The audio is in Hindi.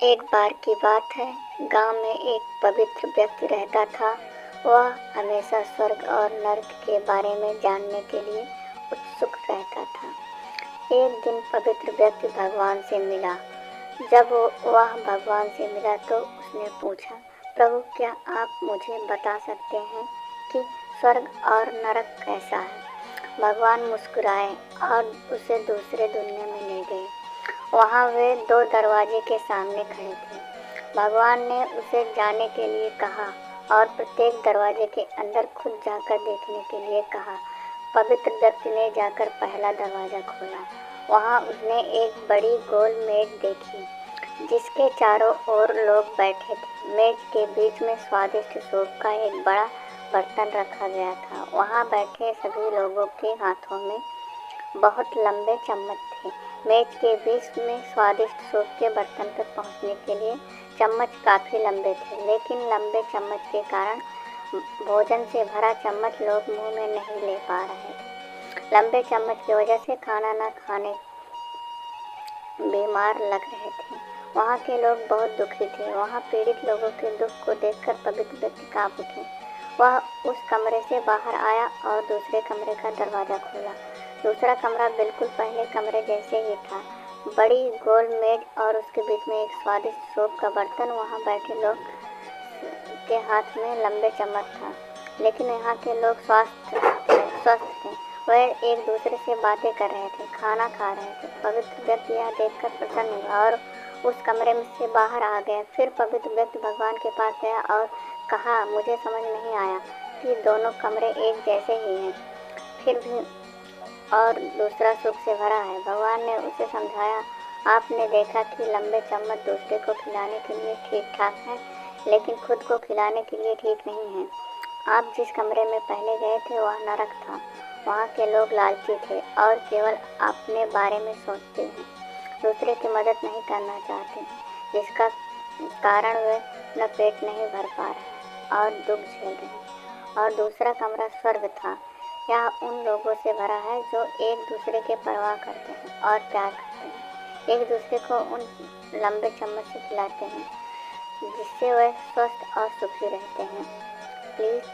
एक बार की बात है, गांव में एक पवित्र व्यक्ति रहता था। वह हमेशा स्वर्ग और नरक के बारे में जानने के लिए उत्सुक रहता था। एक दिन पवित्र व्यक्ति भगवान से मिला। जब वह भगवान से मिला तो उसने पूछा, प्रभु, क्या आप मुझे बता सकते हैं कि स्वर्ग और नरक कैसा है? भगवान मुस्कुराए और उसे दूसरे दुनिया में ले गए। वहाँ वे दो दरवाजे के सामने खड़े थे। भगवान ने उसे जाने के लिए कहा और प्रत्येक दरवाजे के अंदर खुद जाकर देखने के लिए कहा। पवित्र व्यक्ति ने जाकर पहला दरवाज़ा खोला। वहाँ उसने एक बड़ी गोल मेज देखी जिसके चारों ओर लोग बैठे थे। मेज के बीच में स्वादिष्ट सूप का एक बड़ा बर्तन रखा गया था। वहाँ बैठे सभी लोगों के हाथों में बहुत लंबे चम्मच थे। मेज के बीच में स्वादिष्ट सूप के बर्तन तक पहुंचने के लिए चम्मच काफ़ी लंबे थे, लेकिन लंबे चम्मच के कारण भोजन से भरा चम्मच लोग मुंह में नहीं ले पा रहे थे। लंबे चम्मच की वजह से खाना न खाने बीमार लग रहे थे। वहाँ के लोग बहुत दुखी थे। वहाँ पीड़ित लोगों के दुख को देखकर पवित्र व्यक्ति काँप उठे। वह उस कमरे से बाहर आया और दूसरे कमरे का दरवाज़ा खोला। दूसरा कमरा बिल्कुल पहले कमरे जैसे ही था। बड़ी गोल मेज और उसके बीच में एक स्वादिष्ट सूप का बर्तन। वहाँ बैठे लोग के हाथ में लंबे चम्मच था, लेकिन यहाँ के लोग स्वस्थ थे। वे एक दूसरे से बातें कर रहे थे, खाना खा रहे थे। पवित्र व्यक्ति यह देखकर प्रसन्न हुआ और उस कमरे में से बाहर आ गया। फिर पवित्र व्यक्ति भगवान के पास गया और कहा, मुझे समझ नहीं आया कि दोनों कमरे एक जैसे ही हैं, फिर भी और दूसरा सुख से भरा है। भगवान ने उसे समझाया, आपने देखा कि लंबे चम्मच दूसरे को खिलाने के लिए ठीक ठाक है, लेकिन खुद को खिलाने के लिए ठीक नहीं है। आप जिस कमरे में पहले गए थे वह नरक था। वहाँ के लोग लालची थे और केवल अपने बारे में सोचते हैं, दूसरे की मदद नहीं करना चाहते, जिसका कारण वे अपना पेट नहीं भर पा रहे और दुख झेल रहे हैं। और दूसरा कमरा स्वर्ग था। यह उन लोगों से भरा है जो एक दूसरे के परवाह करते हैं और प्यार करते हैं, एक दूसरे को उन लंबे चम्मच से खिलाते हैं जिससे वे स्वस्थ और सुखी रहते हैं। प्लीज़